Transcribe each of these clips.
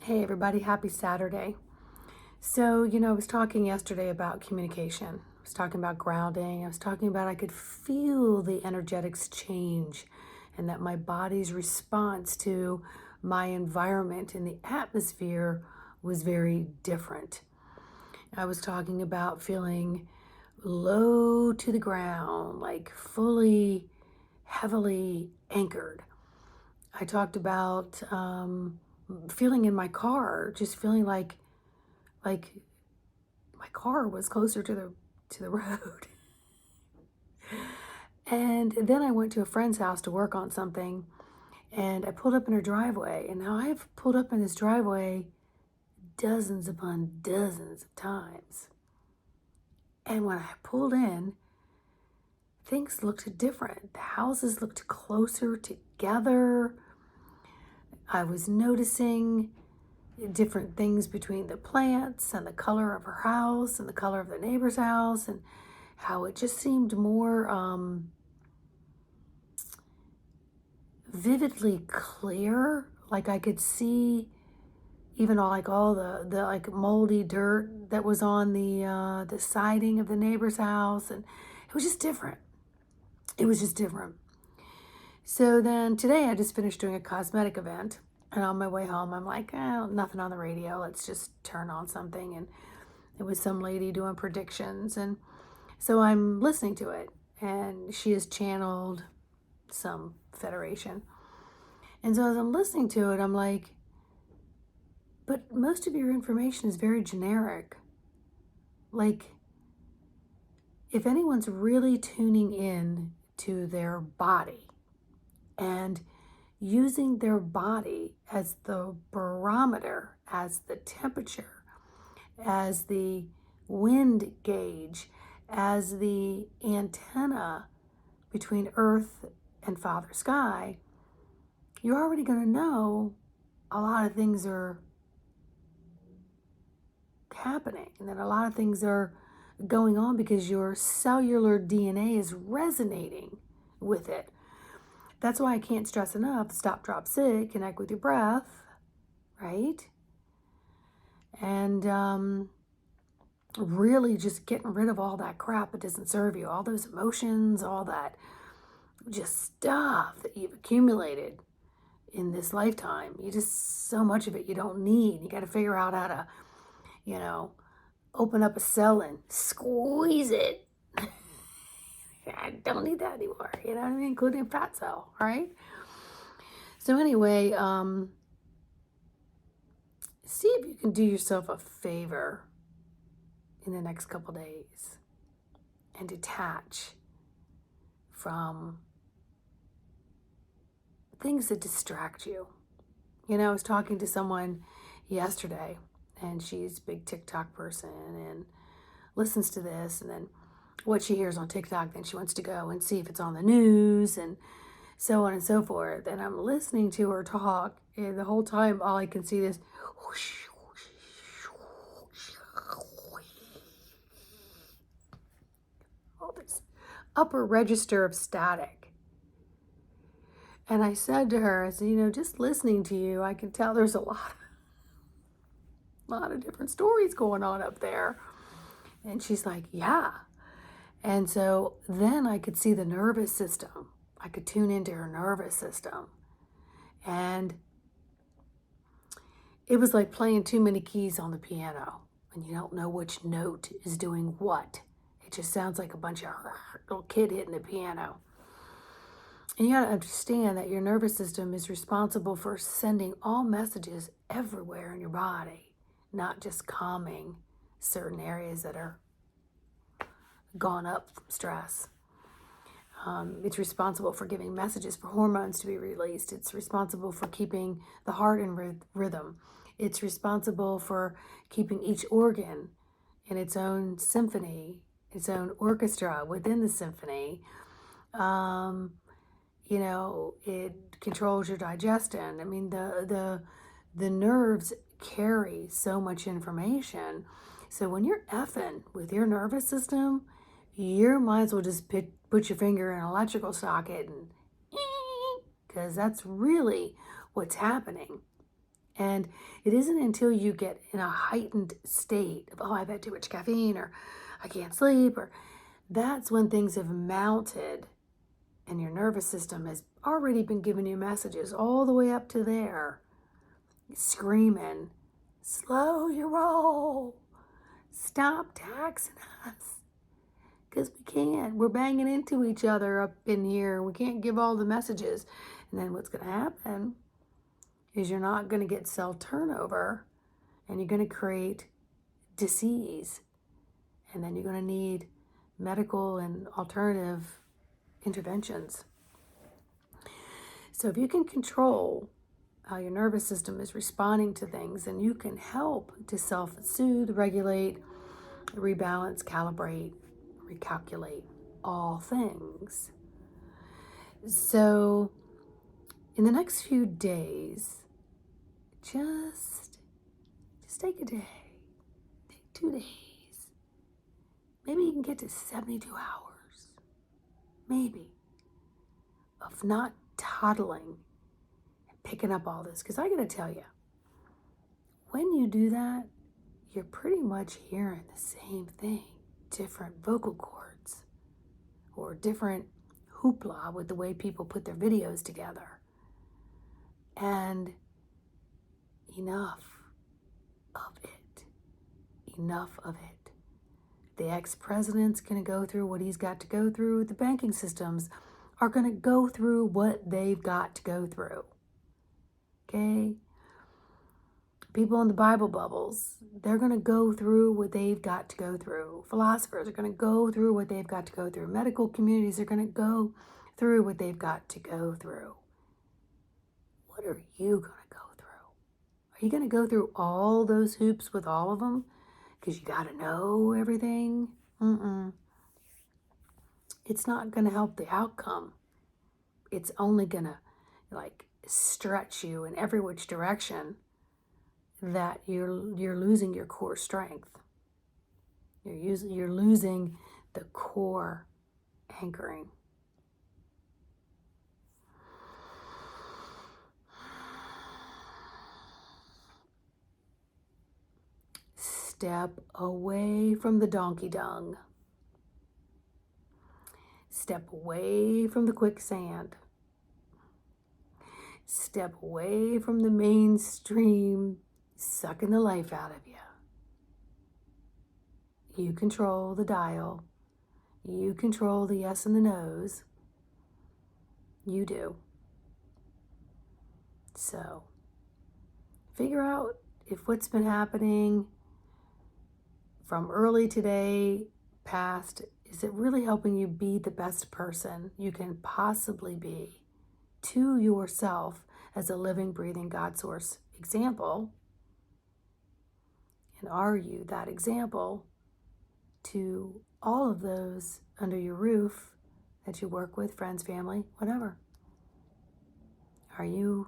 Hey everybody, happy Saturday. I was talking yesterday about communication. I was talking about grounding. I was talking about I could feel the energetics change and that my body's response to my environment and the atmosphere was very different. I was talking about feeling low to the ground, like fully, heavily anchored. I talked about feeling in my car, just feeling like my car was closer to the road. And then I went to a friend's house to work on something, and I pulled up in her driveway. And now I've pulled up in this driveway dozens upon dozens of times. And when I pulled in, things looked different. The houses looked closer together. I was noticing different things between the plants and the color of her house and the color of the neighbor's house, and how it just seemed more vividly clear. Like I could see even all the like moldy dirt that was on the siding of the neighbor's house, and it was just different. It was just different. So then today I just finished doing a cosmetic event, and on my way home I'm like, nothing on the radio. Let's just turn on something, and it was some lady doing predictions, and so I'm listening to it, and she has channeled some federation. And so as I'm listening to it, I'm like, but most of your information is very generic. Like, if anyone's really tuning in to their body and using their body as the barometer, as the temperature, as the wind gauge, as the antenna between Earth and Father Sky, you're already going to know a lot of things are happening and that a lot of things are going on because your cellular DNA is resonating with it. That's why I can't stress enough: stop, drop, sit, connect with your breath, right? And really just getting rid of all that crap that doesn't serve you, all those emotions, all that just stuff that you've accumulated in this lifetime. You just, so much of it you don't need. You got to figure out how to, you know, open up a cell and squeeze it. I don't need that anymore, you know what I mean? Including a fat cell, right? So anyway, see if you can do yourself a favor in the next couple days and detach from things that distract you. I was talking to someone yesterday, and she's a big TikTok person and listens to this, and then what she hears on TikTok, then she wants to go and see if it's on the news and so on and so forth. And I'm listening to her talk, and the whole time all I can see is whoosh, all this upper register of static. And I said to her, I said, just listening to you, I can tell there's a lot of different stories going on up there. And she's like, yeah. And so then I could see the nervous system. I could tune into her nervous system. And it was like playing too many keys on the piano, and you don't know which note is doing what. It just sounds like a bunch of little kid hitting the piano. And you got to understand that your nervous system is responsible for sending all messages everywhere in your body, not just calming certain areas that are gone up from stress. It's responsible for giving messages for hormones to be released. It's responsible for keeping the heart in rhythm. It's responsible for keeping each organ in its own symphony, its own orchestra within the symphony. It controls your digestion. I mean, the nerves carry so much information. So when you're effing with your nervous system, you might as well just put your finger in an electrical socket and because that's really what's happening. And it isn't until you get in a heightened state of, oh, I've had too much caffeine, or I can't sleep, or that's when things have mounted and your nervous system has already been giving you messages all the way up to there, screaming, slow your roll, stop taxing us. Because we can't. We're banging into each other up in here. We can't give all the messages. And then what's going to happen is you're not going to get cell turnover, and you're going to create disease. And then you're going to need medical and alternative interventions. So if you can control how your nervous system is responding to things, then you can help to self-soothe, regulate, rebalance, calibrate, recalculate all things. So in the next few days, just take a day, take 2 days. Maybe you can get to 72 hours, maybe, of not toddling and picking up all this. Because I got to tell you, when you do that, you're pretty much hearing the same thing, different vocal cords or different hoopla with the way people put their videos together. And enough of it. Enough of it. The ex-president's going to go through what he's got to go through. The banking systems are going to go through what they've got to go through. Okay? People in the Bible bubbles, they're going to go through what they've got to go through. Philosophers are going to go through what they've got to go through. Medical communities are going to go through what they've got to go through. What are you going to go through? Are you going to go through all those hoops with all of them? Because you got to know everything? It's not going to help the outcome. It's only going to stretch you in every which direction, that you're losing your core strength. You're losing the core anchoring. Step away from the donkey dung. Step away from the quicksand. Step away from the mainstream sucking the life out of you. You control the dial. You control the yes and the no's. You do. So, figure out if what's been happening from early today past, is it really helping you be the best person you can possibly be to yourself as a living, breathing God source example? And are you that example to all of those under your roof that you work with, friends, family, whatever? Are you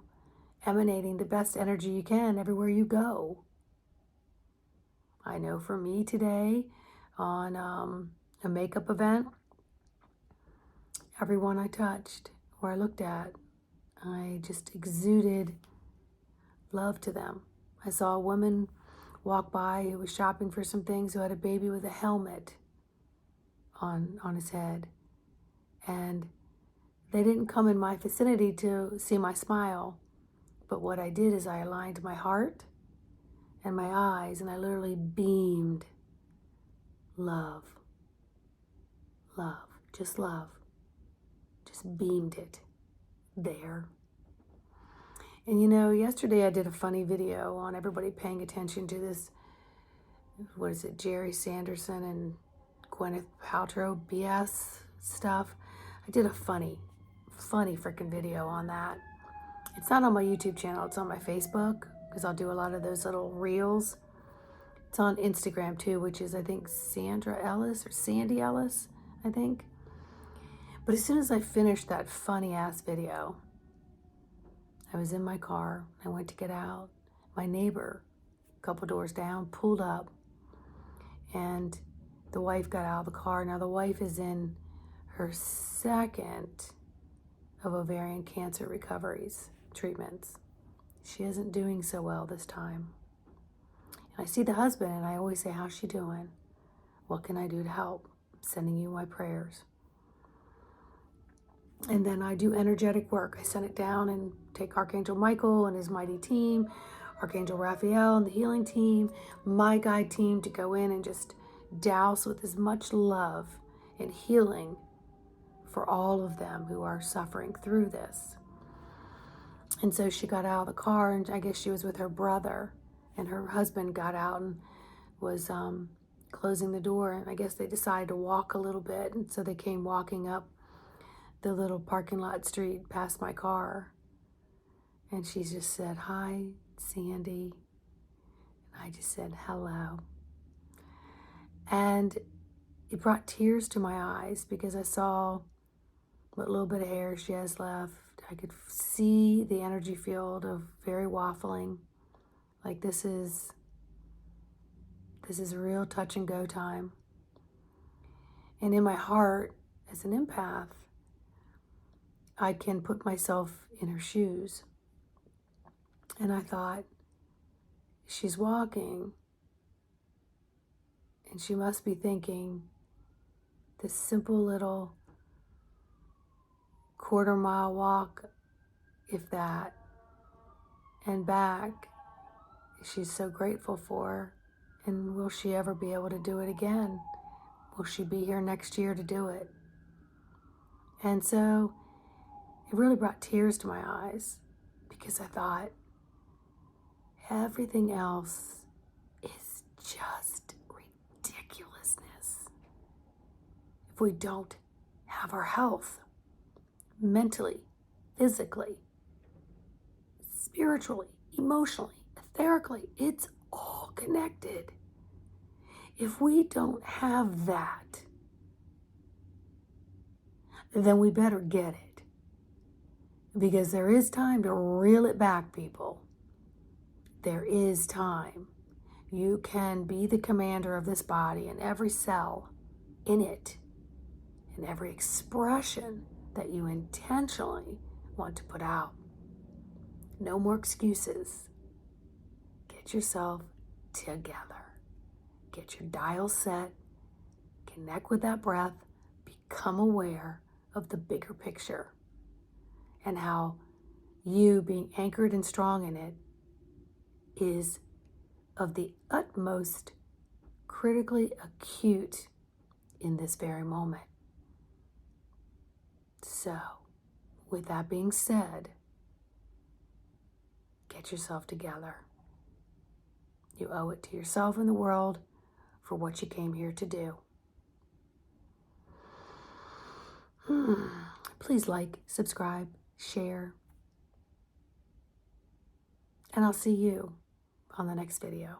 emanating the best energy you can everywhere you go? I know for me today, on a makeup event, everyone I touched or I looked at, I just exuded love to them. I saw a woman walk by who was shopping for some things, who had a baby with a helmet on his head. And they didn't come in my vicinity to see my smile. But what I did is I aligned my heart and my eyes, and I literally beamed love. Love. Just love. Just beamed it there. And yesterday I did a funny video on everybody paying attention to this, what is it, Jerry Sanderson and Gwyneth Paltrow BS stuff. I did a funny freaking video on that. It's not on my YouTube channel, it's on my Facebook, because I'll do a lot of those little reels. It's on Instagram too, which is, I think, Sandra Ellis or Sandy Ellis, I think. But as soon as I finished that funny ass video, I was in my car. I went to get out. My neighbor, a couple doors down, pulled up, and the wife got out of the car. Now the wife is in her second of ovarian cancer treatments. She isn't doing so well this time. And I see the husband and I always say, how's she doing? What can I do to help? I'm sending you my prayers. And then I do energetic work. I send it down and take Archangel Michael and his mighty team, Archangel Raphael and the healing team, my guide team, to go in and just douse with as much love and healing for all of them who are suffering through this. And so she got out of the car, and I guess she was with her brother, and her husband got out and was closing the door, and I guess they decided to walk a little bit, and so they came walking up the little parking lot street past my car, and she just said, "Hi, Sandy," and I just said, "Hello," and it brought tears to my eyes because I saw what little bit of hair she has left. I could see the energy field of very waffling, like this is real touch and go time. And in my heart, as an empath, I can put myself in her shoes. And I thought, she's walking, and she must be thinking, this simple little quarter-mile walk, if that, and back, she's so grateful for. And will she ever be able to do it again? Will she be here next year to do it? And so it really brought tears to my eyes because I thought, everything else is just ridiculousness if we don't have our health mentally, physically, spiritually, emotionally, etherically. It's all connected. If we don't have that, then we better get it. Because there is time to reel it back, people. There is time. You can be the commander of this body, and every cell in it, and every expression that you intentionally want to put out. No more excuses. Get yourself together. Get your dial set. Connect with that breath. Become aware of the bigger picture and how you being anchored and strong in it is of the utmost critically acute in this very moment. So, with that being said, get yourself together. You owe it to yourself and the world for what you came here to do. Please like, subscribe, share, and I'll see you on the next video.